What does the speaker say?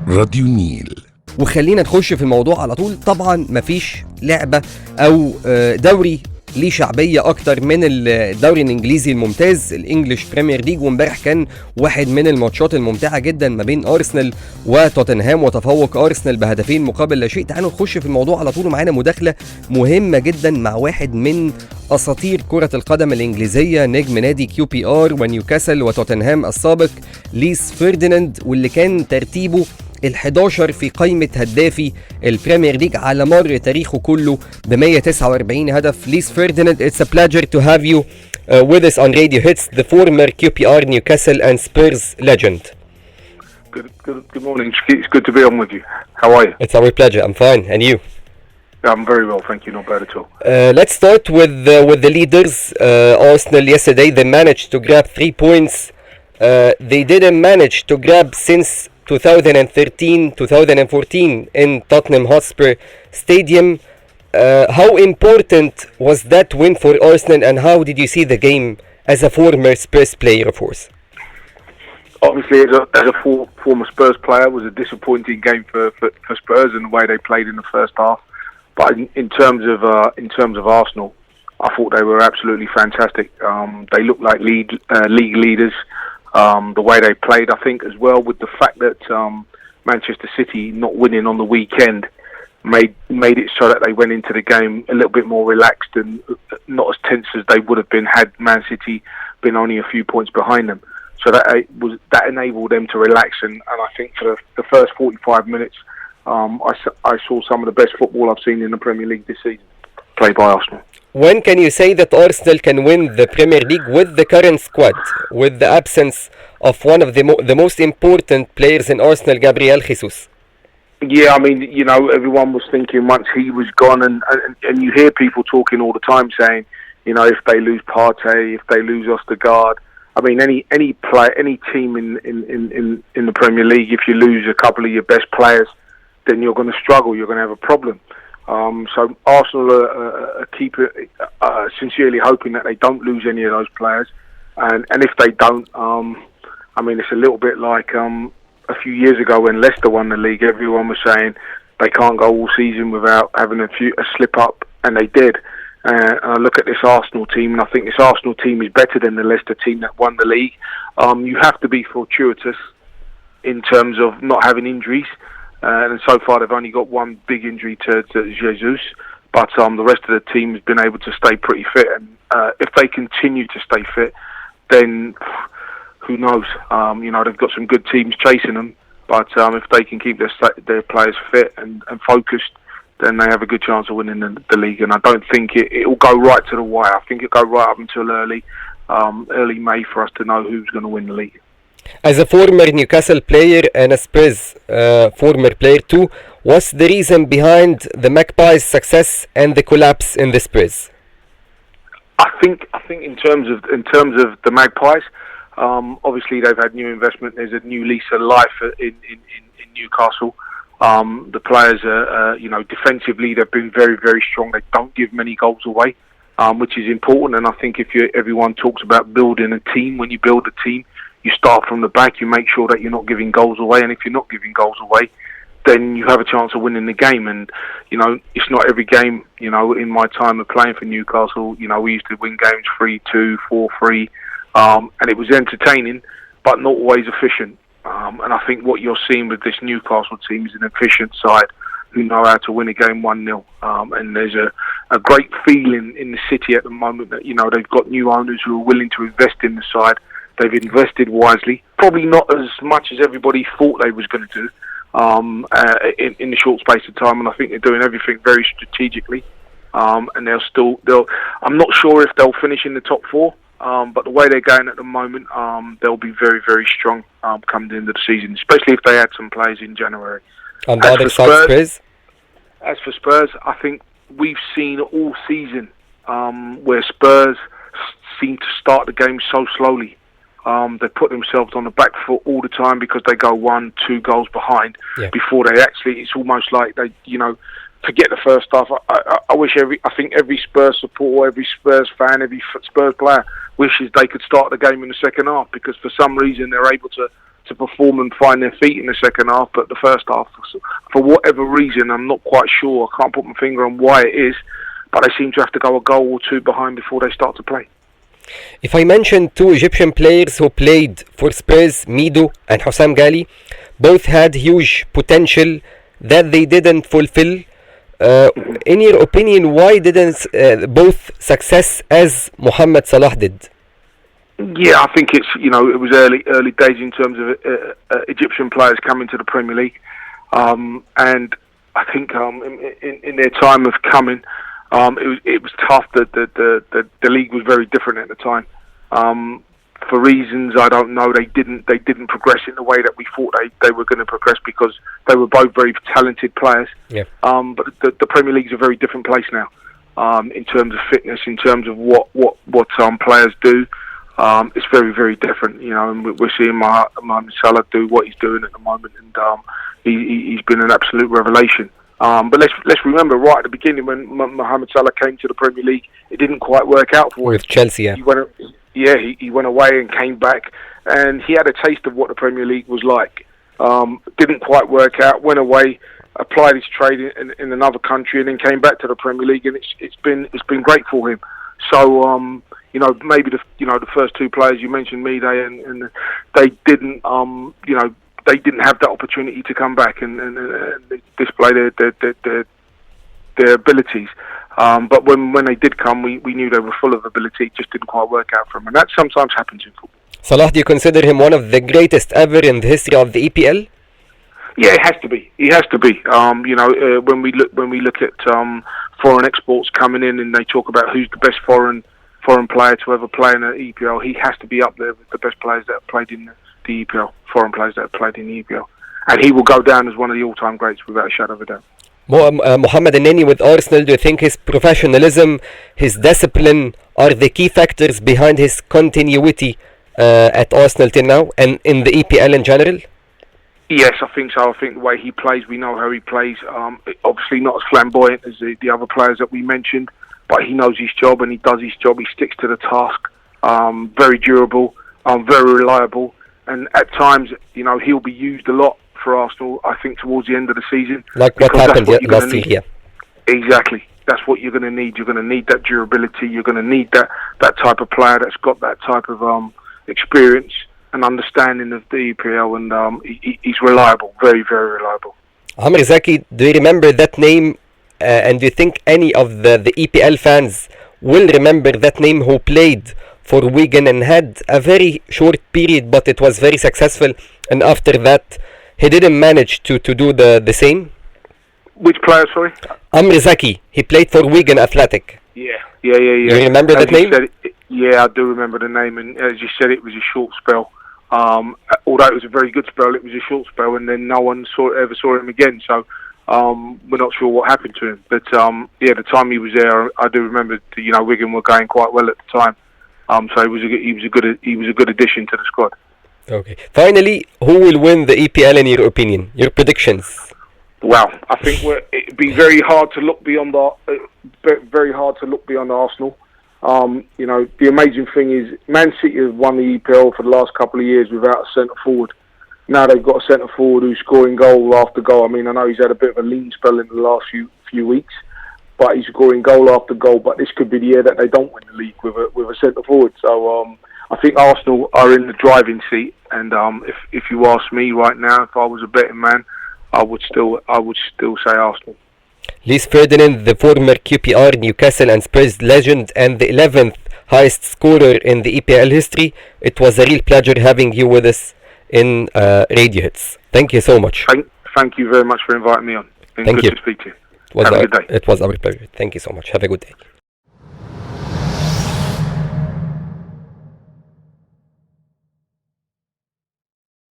راديو النيل. وخلينا نخش في الموضوع على طول. طبعا مفيش لعبة او دوري ليه شعبية اكتر من الدوري الانجليزي الممتاز الانجليش بريمير ليج، وامبارح كان واحد من الماتشات الممتعة جدا ما بين ارسنال وتوتنهام، وتفوق ارسنال بهدفين مقابل لا شيء. تعالوا نخش في الموضوع على طول، ومعانا مداخلة مهمة جدا مع واحد من اساطير كرة القدم الانجليزية، نجم نادي QPR ونيوكاسل وتوتنهام السابق ليس فيرديناند، واللي كان ترتيبه ال11 في قائمة هدافي البريمير ليج على مر تاريخه كله ب 149 هدف. ليس فيرديناند, it's a pleasure to have you with us on Radio Hits, the former QPR, Newcastle and Spurs legend. Good morning. It's good to be on with you. How are you? It's our pleasure. I'm fine. And you? I'm very well, thank you. Not bad at all. Let's start with the leaders. Arsenal yesterday, they managed to grab 3 points. They didn't manage to grab since 2013-2014 in Tottenham Hotspur Stadium. How important was that win for Arsenal, and how did you see the game as a former Spurs player, of course? Obviously, as a former Spurs player, it was a disappointing game for Spurs and the way they played in the first half. But in terms of Arsenal, I thought they were absolutely fantastic. They looked like league leaders. The way they played, I think, as well, with the fact that Manchester City not winning on the weekend made it so that they went into the game a little bit more relaxed and not as tense as they would have been had Man City been only a few points behind them. So that enabled them to relax, and I think for the first 45 minutes, I saw some of the best football I've seen in the Premier League this season, played by Arsenal. When can you say that Arsenal can win the Premier League with the current squad, with the absence of one of the most important players in Arsenal, Gabriel Jesus? Yeah, I mean, you know, everyone was thinking once he was gone, and you hear people talking all the time saying, you know, if they lose Partey, if they lose Ostergaard, I mean, any team in the Premier League, if you lose a couple of your best players, then you're going to struggle. You're going to have a problem. So Arsenal are sincerely hoping that they don't lose any of those players, and if they don't, I mean, it's a little bit like a few years ago when Leicester won the league. Everyone was saying they can't go all season without having a slip up, and they did. And I look at this Arsenal team, and I think this Arsenal team is better than the Leicester team that won the league. You have to be fortuitous in terms of not having injuries. And so far they've only got one big injury to Jesus, but the rest of the team has been able to stay pretty fit. And if they continue to stay fit, then who knows? You know, they've got some good teams chasing them, but if they can keep their players fit and focused, then they have a good chance of winning the league. And I don't think it will go right to the wire. I think it'll go right up until early May for us to know who's going to win the league. As a former Newcastle player and a Spurs former player too, what's the reason behind the Magpies' success and the collapse in the Spurs? I think in terms of the Magpies, obviously they've had new investment. There's a new lease of life in Newcastle. The players are, you know, defensively they've been very, very strong. They don't give many goals away, which is important. And I think everyone talks about building a team. When you build a team, you start from the back, you make sure that you're not giving goals away, and if you're not giving goals away, then you have a chance of winning the game. And, you know, it's not every game, you know, in my time of playing for Newcastle, you know, we used to win games 3-2, 4-3, and it was entertaining, but not always efficient. And I think what you're seeing with this Newcastle team is an efficient side who know how to win a game 1-0. And there's a great feeling in the city at the moment that, you know, they've got new owners who are willing to invest in the side. They've invested wisely, probably not as much as everybody thought they was going to do in the short space of time. And I think they're doing everything very strategically. And I'm not sure if they'll finish in the top 4, but the way they're going at the moment, they'll be very, very strong coming into the season, especially if they add some players in January. On the other side, Spurs? As for Spurs, I think we've seen all season where Spurs seem to start the game so slowly. They put themselves on the back foot all the time because they go 1-2 goals behind before they actually. It's almost like they, you know, forget the first half. I think every Spurs supporter, every Spurs fan, every Spurs player wishes they could start the game in the second half, because for some reason they're able to to perform and find their feet in the second half. But the first half, for whatever reason, I'm not quite sure. I can't put my finger on why it is, but they seem to have to go a goal or two behind before they start to play. If I mention two Egyptian players who played for Spurs, Mido and Hossam Ghali, both had huge potential that they didn't fulfill. In your opinion, why didn't both success as Mohamed Salah did? Yeah, I think it's, it was early days in terms of Egyptian players coming to the Premier League, and I think in their time of coming, it was tough. The league was very different at the time. For reasons I don't know, they didn't progress in the way that we thought they were going to progress, because they were both very talented players. Yeah. But the Premier League is a very different place now, in terms of fitness, in terms of what players do. It's very, very different, and we're seeing Mohamed Salah do what he's doing at the moment, and he's been an absolute revelation. But let's remember, right at the beginning, when Mohamed Salah came to the Premier League, it didn't quite work out for him. With Chelsea, yeah. He went away and came back, and he had a taste of what the Premier League was like. Didn't quite work out, went away, applied his trade in another country, and then came back to the Premier League, and it's been great for him. So maybe the first two players you mentioned, Mide, and they didn't they didn't have that opportunity to come back and display their abilities. But when they did come, we knew they were full of ability. It just didn't quite work out for them, and that sometimes happens in football. Salah, do you consider him one of the greatest ever in the history of the EPL? Yeah, it has to be. He has to be. When we look at foreign exports coming in, and they talk about who's the best foreign player to ever play in the EPL, he has to be up there with the best players that have played in the EPL, foreign players that have played in the EPL, and he will go down as one of the all-time greats without a shadow of a doubt. Mohamed Neni with Arsenal, do you think his professionalism, his discipline are the key factors behind his continuity at Arsenal till now, and in the EPL in general? Yes, I think so. I think the way he plays, we know how he plays. Obviously not as flamboyant as the other players that we mentioned, but he knows his job and he does his job. He sticks to the task. Very durable, very reliable, and at times, he'll be used a lot for Arsenal, I think, towards the end of the season. Like what happened last year, yeah. Exactly. That's what you're going to need. You're going to need that durability. You're going to need that type of player that's got that type of experience and understanding of the EPL, and he's reliable, very, very reliable. Amr Zaki, do you remember that name, and do you think any of the EPL fans will remember that name, who played for Wigan and had a very short period, but it was very successful, and after that he didn't manage to do the same? Which player, sorry? Amr Zaki. He played for Wigan Athletic. Yeah. You remember that name? Yeah, I do remember the name, and as you said, it was a short spell. Although it was a very good spell, it was a short spell, and then no one ever saw him again. So we're not sure what happened to him. But the time he was there, I do remember. Wigan were going quite well at the time. So he was a good addition to the squad. Okay. Finally, who will win the EPL in your opinion? Your predictions? Well, I think it'd be very hard to look beyond Arsenal. The amazing thing is Man City have won the EPL for the last couple of years without a centre forward. Now they've got a centre forward who's scoring goal after goal. I mean, I know he's had a bit of a lean spell in the last few weeks, but he's scoring goal after goal. But this could be the year that they don't win the league with a centre forward. So I think Arsenal are in the driving seat. And if you ask me right now, if I was a betting man, I would still say Arsenal. Lise Ferdinand, the former QPR, Newcastle and Spurs legend, and the 11th highest scorer in the EPL history. It was a real pleasure having you with us in Radio Hits. Thank you so much. Thank you very much for inviting me on. It's been good to speak to you. Have a good day. It was our pleasure. Thank you so much. Have a good day.